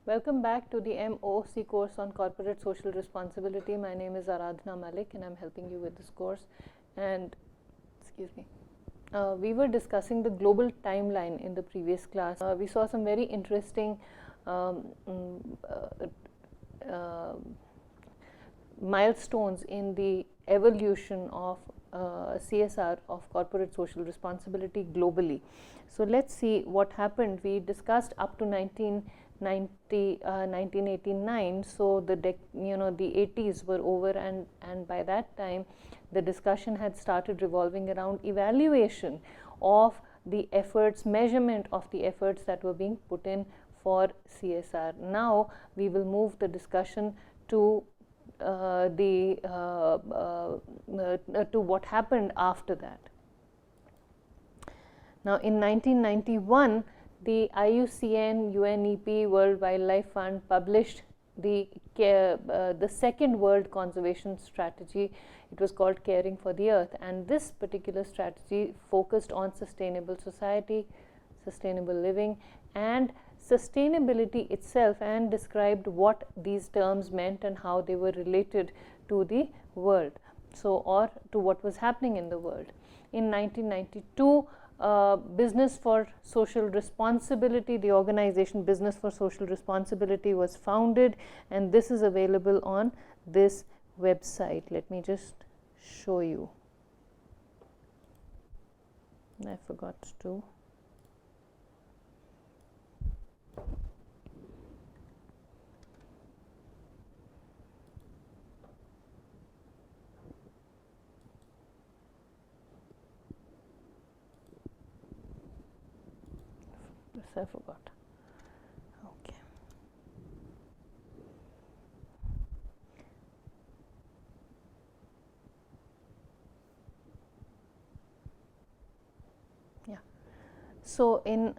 Welcome back to the MOC course on corporate social responsibility. My name is Aradhana Malik and I'm helping you with this course. And excuse me, we were discussing the global timeline in the previous class. We saw some very interesting milestones in the evolution of CSR, of corporate social responsibility globally. So let's see what happened. We discussed up to 1989. So the the 80s were over, and by that time the discussion had started revolving around evaluation of the efforts, measurement of the efforts that were being put in for CSR. Now we will move the discussion to to what happened after that. Now in 1991, the IUCN UNEP World Wildlife Fund published the second World Conservation Strategy. It was called Caring for the Earth, and this particular strategy focused on sustainable society, sustainable living, and sustainability itself, and described what these terms meant and how they were related to the world, or to what was happening in the world. In 1992, Business for Social Responsibility, the organization Business for Social Responsibility, was founded, and this is available on this website. Let me just show you. I forgot to. I forgot. Okay. Yeah. So in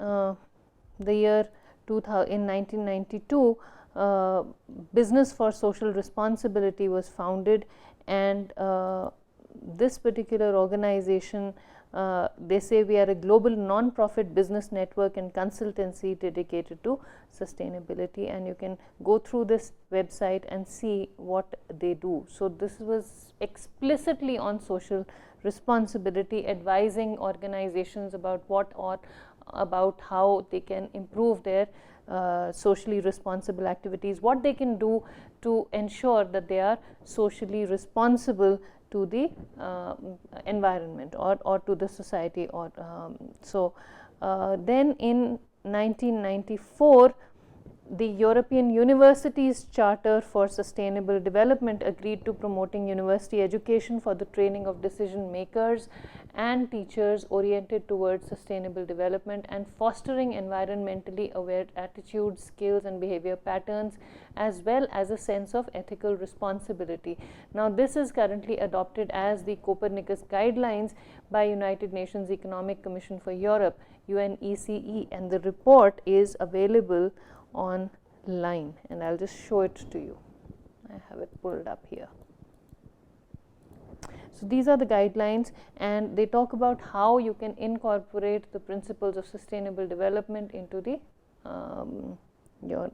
the year 2000, in 1992, Business for Social Responsibility was founded, and this particular organization, they say we are a global non-profit business network and consultancy dedicated to sustainability, and you can go through this website and see what they do. So this was explicitly on social responsibility, advising organizations about about how they can improve their socially responsible activities, what they can do to ensure that they are socially responsible to the environment or to the society. Then in 1994, the European Universities Charter for Sustainable Development agreed to promoting university education for the training of decision makers and teachers oriented towards sustainable development and fostering environmentally aware attitudes, skills, and behavior patterns, as well as a sense of ethical responsibility. Now, this is currently adopted as the Copernicus Guidelines by United Nations Economic Commission for Europe, UNECE, and the report is available online, and I'll just show it to you. I have it pulled up here. So these are the guidelines, and they talk about how you can incorporate the principles of sustainable development into the your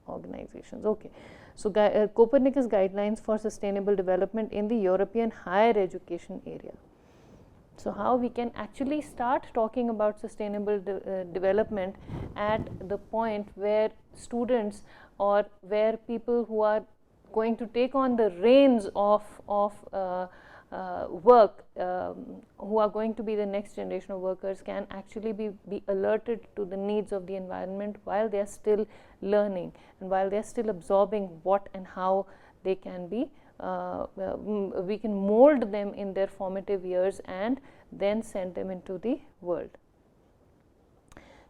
organizations. Okay, so Copernicus Guidelines for Sustainable Development in the European higher education area. So how we can actually start talking about sustainable development at the point where students, or where people who are going to take on the reins of work, who are going to be the next generation of workers, can actually be alerted to the needs of the environment while they are still learning and while they are still absorbing what and how they can be. We can mold them in their formative years and then send them into the world.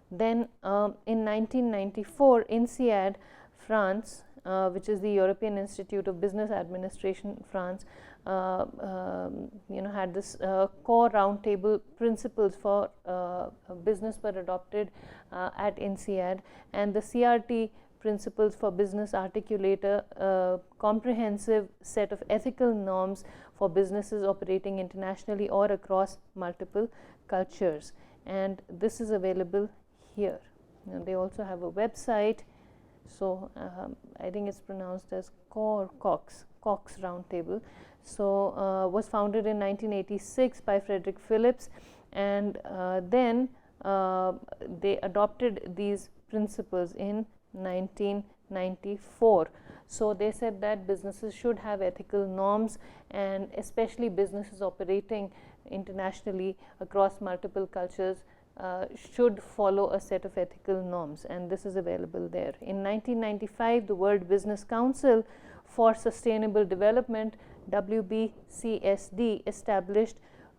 Then in 1994, INSEAD, France, which is the European Institute of Business Administration, France, had this core roundtable principles for business were adopted at INSEAD, and the CRT principles for business articulate a comprehensive set of ethical norms for businesses operating internationally or across multiple cultures, and this is available here. They also have a website So I think it's pronounced as Cox Roundtable. So was founded in 1986 by Frederick Phillips, and then they adopted these principles in 1994. So they said that businesses should have ethical norms, and especially businesses operating internationally across multiple cultures should follow a set of ethical norms, and this is available there. In 1995, the World Business Council for Sustainable Development, WBCSD,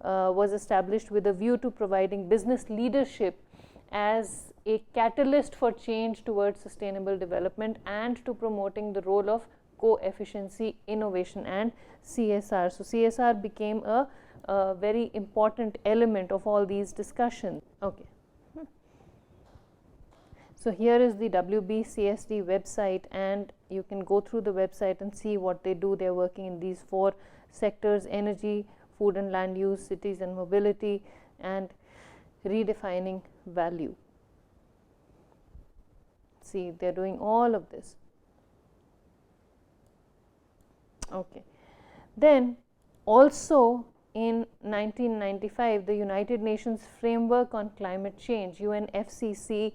was established with a view to providing business leadership as a catalyst for change towards sustainable development and to promoting the role of co-efficiency, innovation, and CSR. So CSR became a very important element of all these discussions. Okay. So here is the WBCSD website, and you can go through the website and see what they do. They're working in these 4 sectors: energy, food and land use, cities and mobility, and redefining value. See, they're doing all of this. Okay. Then also in 1995, the United Nations Framework on Climate Change, UNFCC,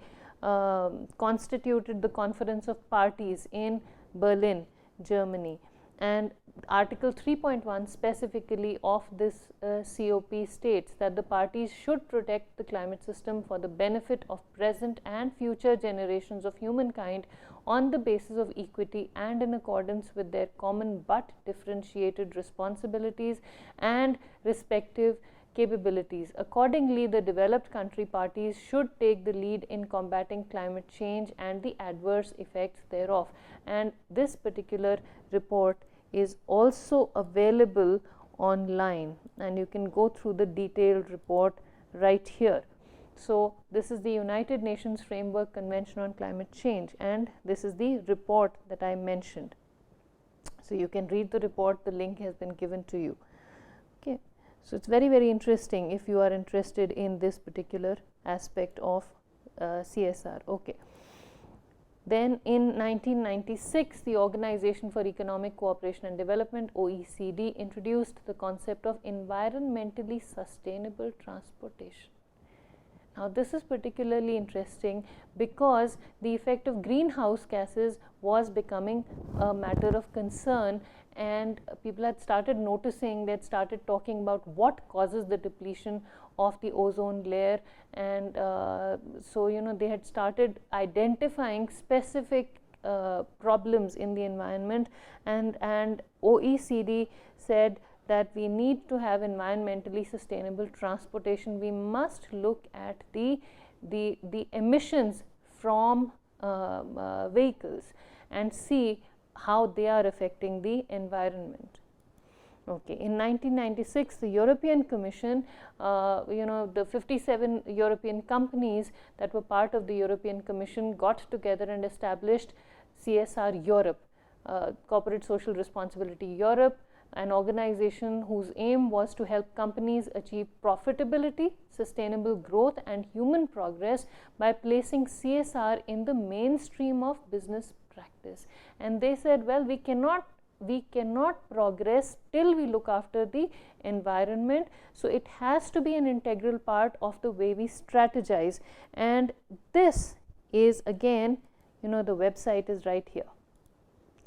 constituted the Conference of Parties in Berlin, Germany, and Article 3.1 specifically of this COP states that the parties should protect the climate system for the benefit of present and future generations of humankind on the basis of equity and in accordance with their common but differentiated responsibilities and respective capabilities. Accordingly, the developed country parties should take the lead in combating climate change and the adverse effects thereof. And this particular report is also available online, and you can go through the detailed report right here. So this is the United Nations Framework Convention on Climate Change, and this is the report that I mentioned. So you can read the report, the link has been given to you. Okay. So it's very, very interesting if you are interested in this particular aspect of CSR. Okay. Then in 1996, the Organization for Economic Cooperation and Development, OECD, introduced the concept of environmentally sustainable transportation. Now this is particularly interesting because the effect of greenhouse gases was becoming a matter of concern, and people had started noticing, they had started talking about what causes the depletion of the ozone layer, and so they had started identifying specific problems in the environment, and OECD said that we need to have environmentally sustainable transportation. We must look at the emissions from vehicles and see how they are affecting the environment. Okay. In 1996, the European Commission, the 57 European companies that were part of the European Commission got together and established CSR Europe, Corporate Social Responsibility Europe, an organization whose aim was to help companies achieve profitability, sustainable growth, and human progress by placing CSR in the mainstream of business practice. And they said, well, we cannot progress till we look after the environment, so it has to be an integral part of the way we strategize. And this is, again, the website is right here,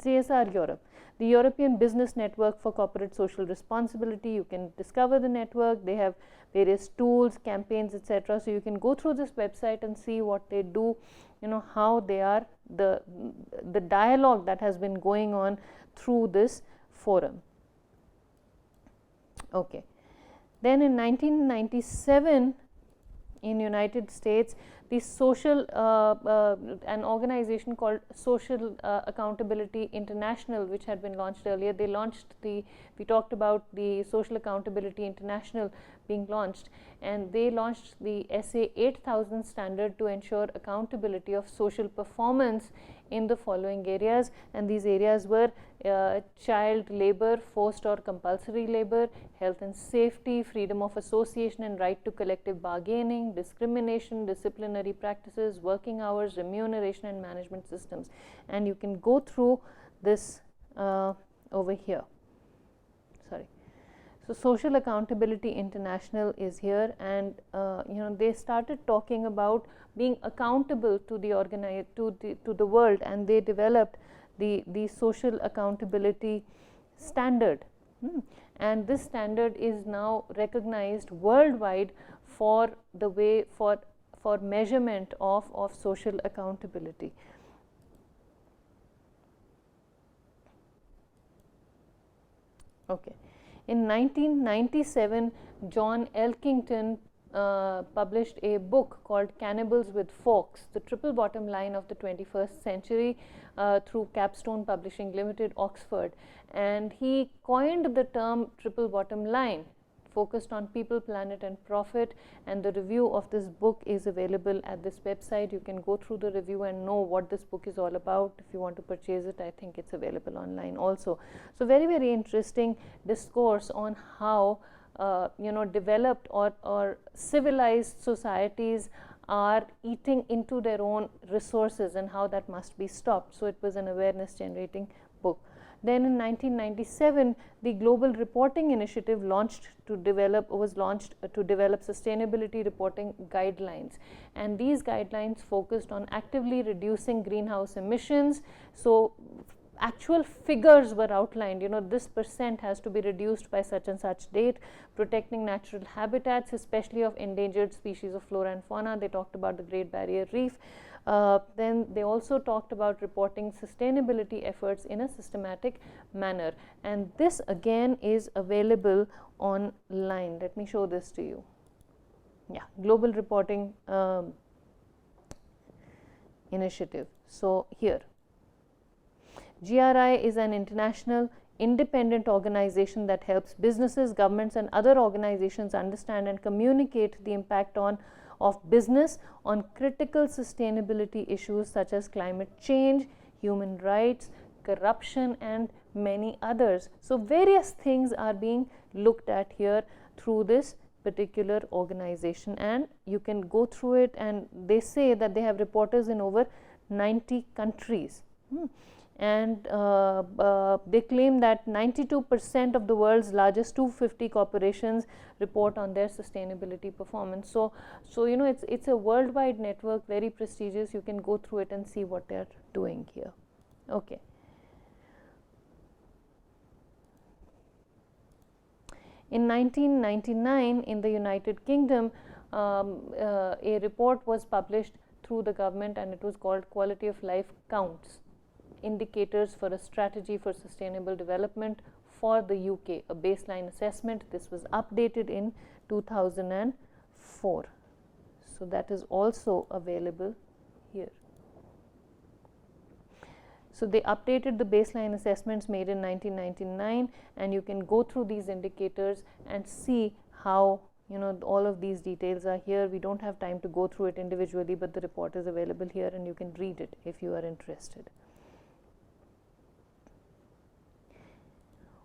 CSR Europe, the European Business Network for Corporate Social Responsibility. You can discover the network. They have various tools, campaigns, etc. So you can go through this website and see what they do, how they are, the dialogue that has been going on through this forum. Okay. Then in 1997, in United States, the an organization called Social Accountability International, which had been launched earlier, they launched we talked about the Social Accountability International being launched, and they launched the SA 8000 standard to ensure accountability of social performance in the following areas, and these areas were child labor, forced or compulsory labor, health and safety, freedom of association and right to collective bargaining, discrimination, disciplinary disciplinary practices, working hours, remuneration and management systems. And you can go through this over here. Sorry. So Social Accountability International is here, and they started talking about being accountable to the world, and they developed the Social Accountability Standard. And this standard is now recognized worldwide for the way for measurement of social accountability. Okay. In 1997, John Elkington published a book called Cannibals with Forks, the triple bottom line of the 21st century, through Capstone Publishing Limited, Oxford. And he coined the term triple bottom line, focused on people, planet and profit, and the review of this book is available at this website. You can go through the review and know what this book is all about. If you want to purchase it, I think it's available online also. So very, very interesting discourse on how developed or civilized societies are eating into their own resources and how that must be stopped. So it was an awareness generating book. Then in 1997, the Global Reporting Initiative was launched to develop sustainability reporting guidelines. And these guidelines focused on actively reducing greenhouse emissions. So actual figures were outlined, this percent has to be reduced by such and such date, protecting natural habitats, especially of endangered species of flora and fauna. They talked about the Great Barrier Reef. Then they also talked about reporting sustainability efforts in a systematic manner. And this again is available online. Let me show this to you. Yeah, Global Reporting Initiative. So here, GRI is an international independent organization that helps businesses, governments and other organizations understand and communicate the impact of business on critical sustainability issues such as climate change, human rights, corruption and many others. So various things are being looked at here through this particular organization, and you can go through it, and they say that they have reporters in over 90 countries. And they claim that 92% of the world's largest 250 corporations report on their sustainability performance. So it's a worldwide network, very prestigious. You can go through it and see what they're doing here. Okay. In 1999, in the United Kingdom, a report was published through the government, and it was called Quality of Life Counts: Indicators for a Strategy for Sustainable Development for the UK, a baseline assessment. This was updated in 2004. So that is also available here. So they updated the baseline assessments made in 1999, and you can go through these indicators and see how all of these details are here. We don't have time to go through it individually, but the report is available here and you can read it if you are interested.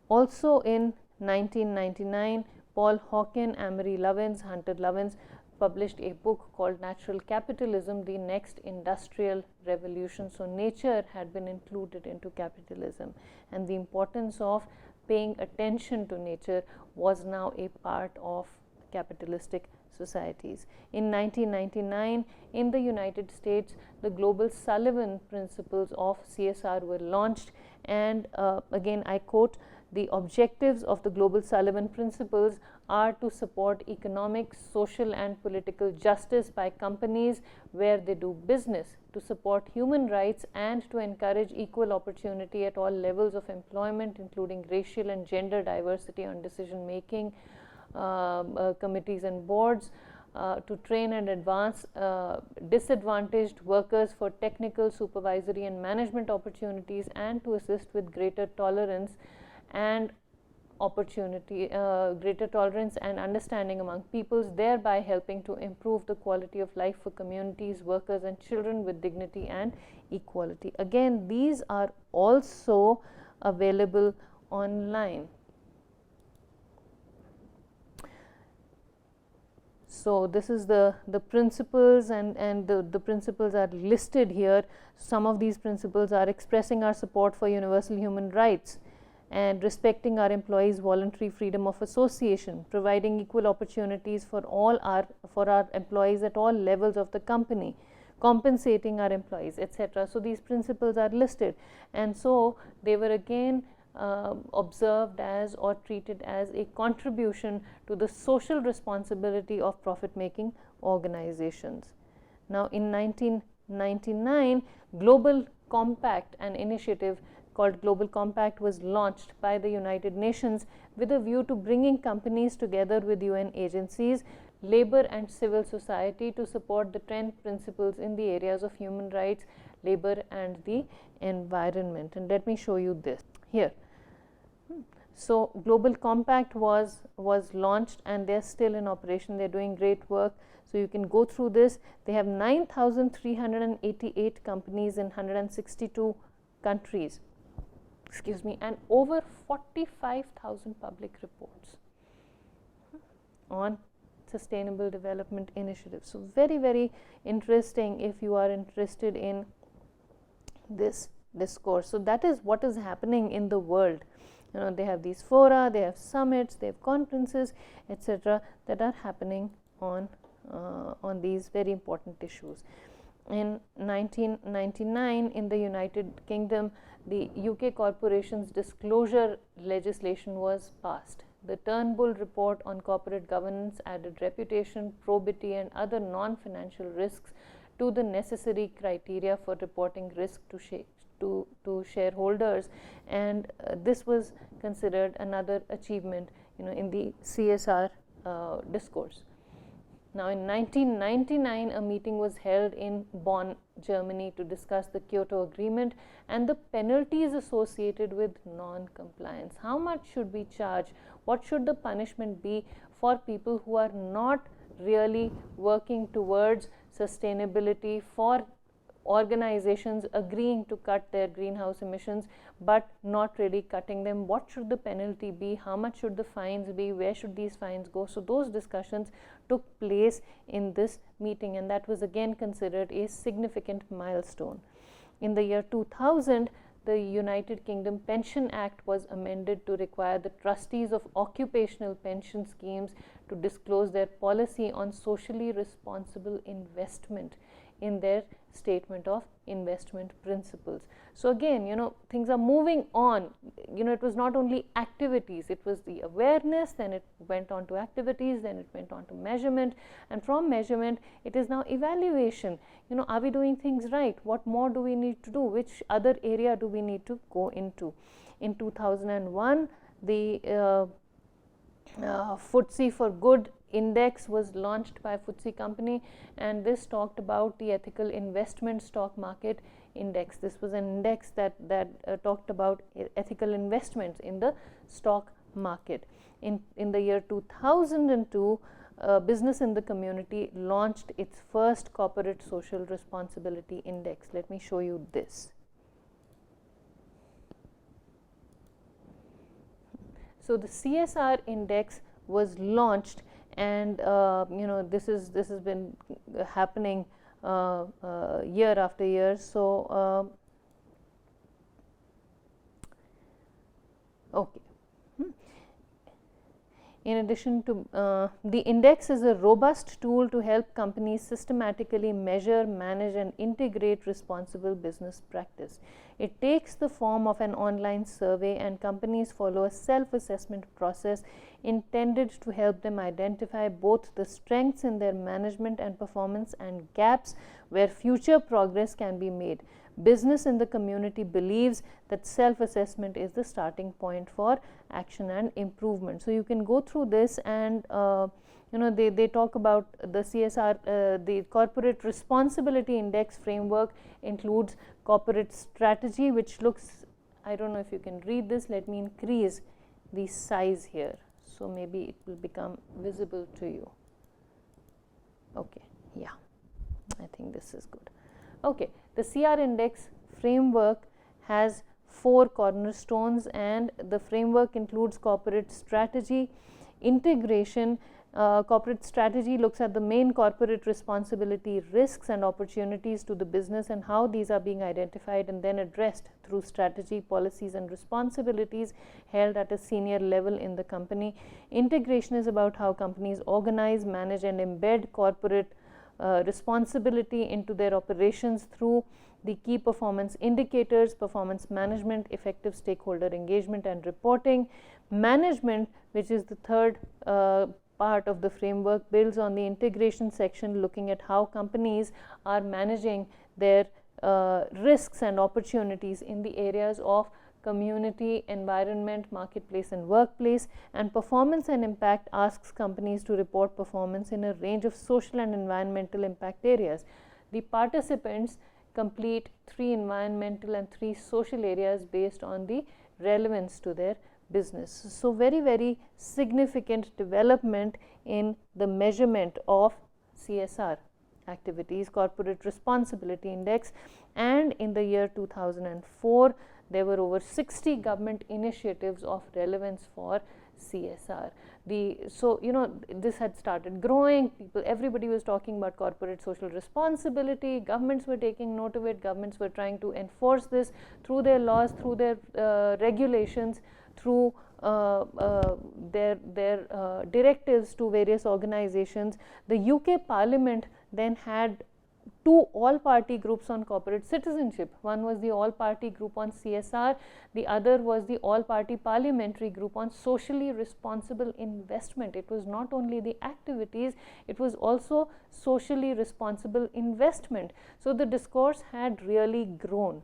Also in 1999, Paul Hawken, Amory Lovins, Hunter Lovins published a book called Natural Capitalism, the Next Industrial Revolution. So nature had been included into capitalism, and the importance of paying attention to nature was now a part of capitalistic societies. In 1999, in the United States, the global Sullivan principles of CSR were launched, and again I quote, "The objectives of the global Sullivan principles are to support economic, social and political justice by companies where they do business, to support human rights and to encourage equal opportunity at all levels of employment, including racial and gender diversity on decision making committees and boards, to train and advance disadvantaged workers for technical, supervisory and management opportunities, and to assist with greater tolerance and understanding among peoples, thereby helping to improve the quality of life for communities, workers and children with dignity and equality." Again, these are also available online. So this is the principles, and the principles are listed here. Some of these principles are expressing our support for universal human rights and respecting our employees' voluntary freedom of association, providing equal opportunities for our employees at all levels of the company, compensating our employees, etc. So these principles are listed, and so they were again observed as or treated as a contribution to the social responsibility of profit-making organizations. Now, in 1999, Global Compact, an initiative called Global Compact, was launched by the United Nations with a view to bringing companies together with UN agencies, labor and civil society to support the 10 principles in the areas of human rights, labor and the environment. And let me show you this here. So Global Compact was launched, and they're still in operation. They're doing great work. So you can go through this. They have 9,388 companies in 162 countries, and over 45,000 public reports on sustainable development initiatives. So very, very interesting if you are interested in this discourse. So that is what is happening in the world. They have these fora, they have summits, they have conferences, etc., that are happening on these very important issues. In 1999, in the United Kingdom, the UK corporations disclosure legislation was passed. The Turnbull Report on corporate governance added reputation, probity, and other non-financial risks to the necessary criteria for reporting risk to shareholders, and this was considered another achievement, in the CSR discourse. Now, in 1999, a meeting was held in Bonn, Germany, to discuss the Kyoto Agreement and the penalties associated with non-compliance. How much should we charge? What should the punishment be for people who are not really working towards sustainability, for organizations agreeing to cut their greenhouse emissions but not really cutting them? What should the penalty be? How much should the fines be? Where should these fines go? So those discussions took place in this meeting, and that was again considered a significant milestone. In the year 2000, the United Kingdom Pension Act was amended to require the trustees of occupational pension schemes to disclose their policy on socially responsible investment in their statement of investment principles. So again, things are moving on. It was not only activities, it was the awareness, then it went on to activities, then it went on to measurement, and from measurement it is now evaluation. Are we doing things right? What more do we need to do? Which other area do we need to go into? In 2001, the Footsie for Good index was launched by Footsie company, and this talked about the ethical investment stock market index. This was an index that talked about ethical investments in the stock market. In the year 2002, Business in the Community launched its first corporate social responsibility index. Let me show you this. So the CSR index was launched, and this has been happening year after year. So okay. In addition to the index is a robust tool to help companies systematically measure, manage, and integrate responsible business practice. It takes the form of an online survey, and companies follow a self-assessment process intended to help them identify both the strengths in their management and performance and gaps where future progress can be made. Business in the Community believes that self-assessment is the starting point for action and improvement. So you can go through this, and they talk about the CSR, the Corporate Responsibility Index framework includes corporate strategy, which looks, I don't know if you can read this, let me increase the size here, so maybe it will become visible to you. Okay, yeah, I think this is good. Okay, the CR index framework has 4 cornerstones, and the framework includes corporate strategy, integration, Corporate strategy looks at the main corporate responsibility risks and opportunities to the business and how these are being identified and then addressed through strategy, policies and responsibilities held at a senior level in the company. Integration is about how companies organize, manage and embed corporate responsibility into their operations through the key performance indicators, performance management, effective stakeholder engagement and reporting. Management, which is the third part of the framework, builds on the integration section, looking at how companies are managing their risks and opportunities in the areas of community, environment, marketplace and workplace. And performance and impact asks companies to report performance in a range of social and environmental impact areas. The participants complete 3 environmental and 3 social areas based on the relevance to their business. So, very, very significant development in the measurement of CSR activities, Corporate Responsibility Index. And in the year 2004, there were over 60 government initiatives of relevance for CSR. So, this had started growing, everybody was talking about corporate social responsibility, governments were taking note of it, governments were trying to enforce this through their laws, through their regulations, through their directives to various organizations. The UK Parliament then had 2 all-party groups on corporate citizenship. One was the all-party group on CSR, the other was the all-party parliamentary group on socially responsible investment. It was not only the activities, it was also socially responsible investment. So, the discourse had really grown.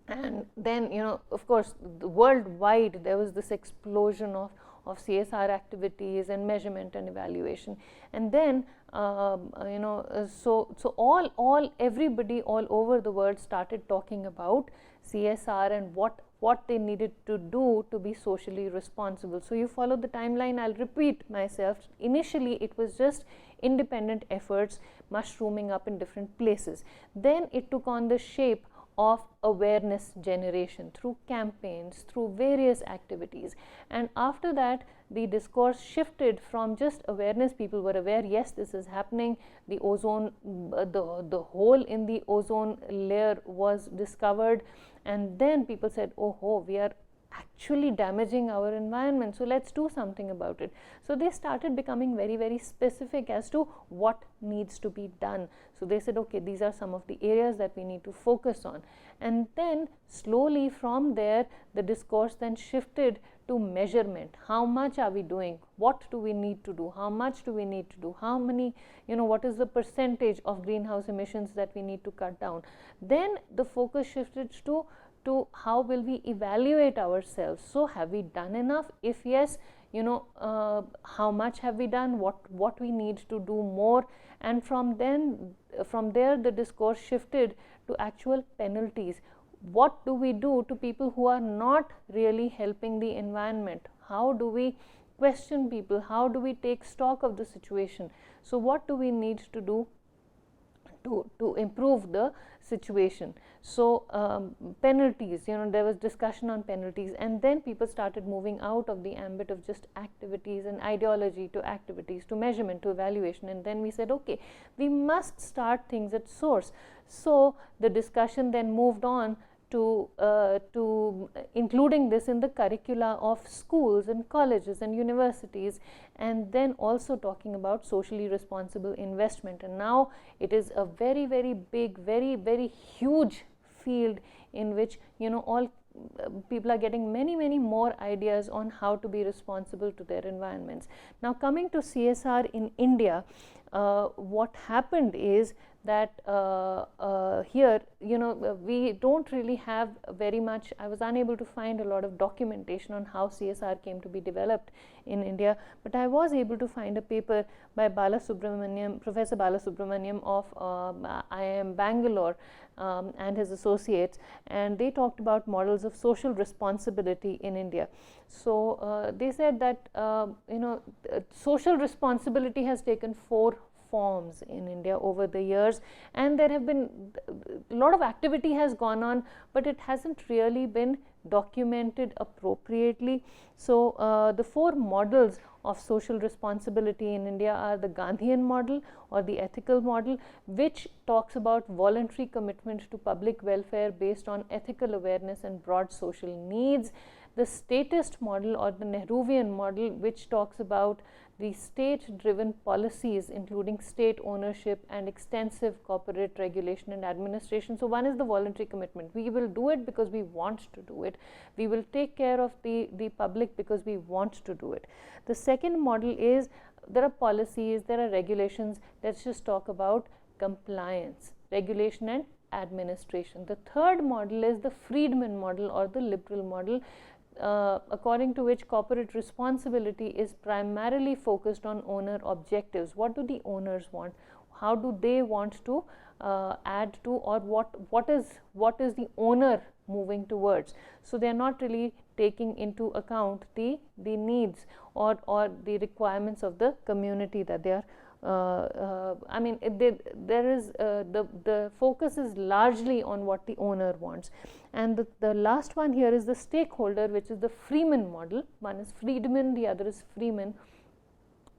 And then, of course, worldwide there was this explosion of CSR activities and measurement and evaluation. And then, everybody all over the world started talking about CSR and what they needed to do to be socially responsible. So, you follow the timeline, I'll repeat myself. Initially, it was just independent efforts mushrooming up in different places. Then it took on the shape of awareness generation through campaigns, through various activities. And after that, the discourse shifted from just awareness. People were aware, yes, this is happening. The ozone, the hole in the ozone layer was discovered, and then people said, oh, we are actually damaging our environment, so let's do something about it. So, they started becoming very, very specific as to what needs to be done. So, they said, okay, these are some of the areas that we need to focus on. And then slowly from there, the discourse then shifted to measurement. How much are we doing? What do we need to do? How much do we need to do? How many, what is the percentage of greenhouse emissions that we need to cut down? Then the focus shifted to how will we evaluate ourselves. So, have we done enough? If yes, how much have we done, what we need to do more. And from there the discourse shifted to actual penalties. What do we do to people who are not really helping the environment? How do we question people? How do we take stock of the situation? So, what do we need to do to improve the situation? So, penalties, there was discussion on penalties, and then people started moving out of the ambit of just activities and ideology to activities, to measurement, to evaluation. And then we said, okay, we must start things at source. So, the discussion then moved on to including this in the curricula of schools and colleges and universities, and then also talking about socially responsible investment. And now it is a very, very big, very, very huge field in which all people are getting many, many more ideas on how to be responsible to their environments. Now, coming to CSR in India, what happened is that here, we don't really have very much. I was unable to find a lot of documentation on how CSR came to be developed in India, but I was able to find a paper by Professor Balasubramaniam of IIM Bangalore and his associates, and they talked about models of social responsibility in India. So, they said that social responsibility has taken 4 forms in India over the years, and there have been a lot of activity has gone on, but it hasn't really been documented appropriately. So, the 4 models of social responsibility in India are the Gandhian model or the ethical model, which talks about voluntary commitment to public welfare based on ethical awareness and broad social needs. The statist model or the Nehruvian model, which talks about the state-driven policies including state ownership and extensive corporate regulation and administration. So one is the voluntary commitment. We will do it because we want to do it. We will take care of the public because we want to do it. The second model is there are policies, there are regulations. Let's just talk about compliance, regulation and administration. The third model is the Friedman model or the liberal model, according to which corporate responsibility is primarily focused on owner objectives. What do the owners want? How do they want to add to, or what is the owner moving towards? So they are not really taking into account the needs or the requirements of the community that they are I mean, there is the focus is largely on what the owner wants. And the last one here is the stakeholder, which is the Freeman model. One is Friedman, the other is Freeman,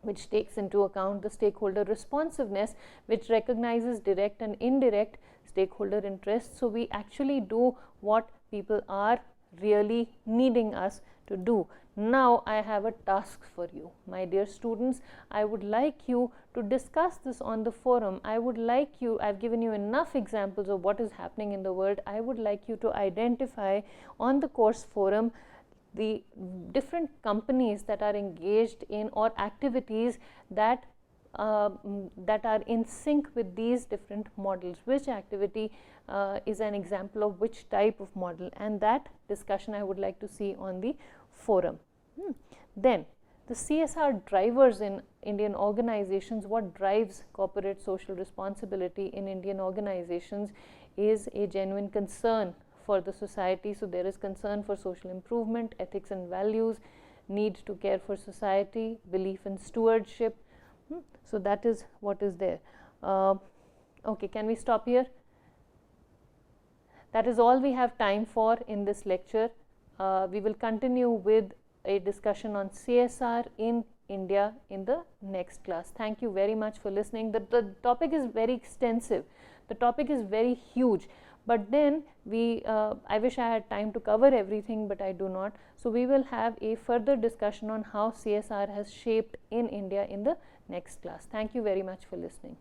which takes into account the stakeholder responsiveness, which recognizes direct and indirect stakeholder interests. So we actually do what people are really needing us to do. Now I have a task for you, my dear students. I would like you to discuss this on the forum. I would like you, I've given you enough examples of what is happening in the world. I would like you to identify on the course forum the different companies that are engaged in or activities that that are in sync with these different models. Which activity is an example of which type of model, and that discussion I would like to see on the forum. Then the CSR drivers in Indian organizations. What drives corporate social responsibility in Indian organizations is a genuine concern for the society. So there is concern for social improvement, ethics and values, need to care for society, belief in stewardship. So that is what is there. Okay, can we stop here? That is all we have time for in this lecture. We will continue with a discussion on CSR in India in the next class. Thank you very much for listening. The topic is very extensive. The topic is very huge. But then I wish I had time to cover everything, but I do not. So we will have a further discussion on how CSR has shaped in India in the next class. Thank you very much for listening.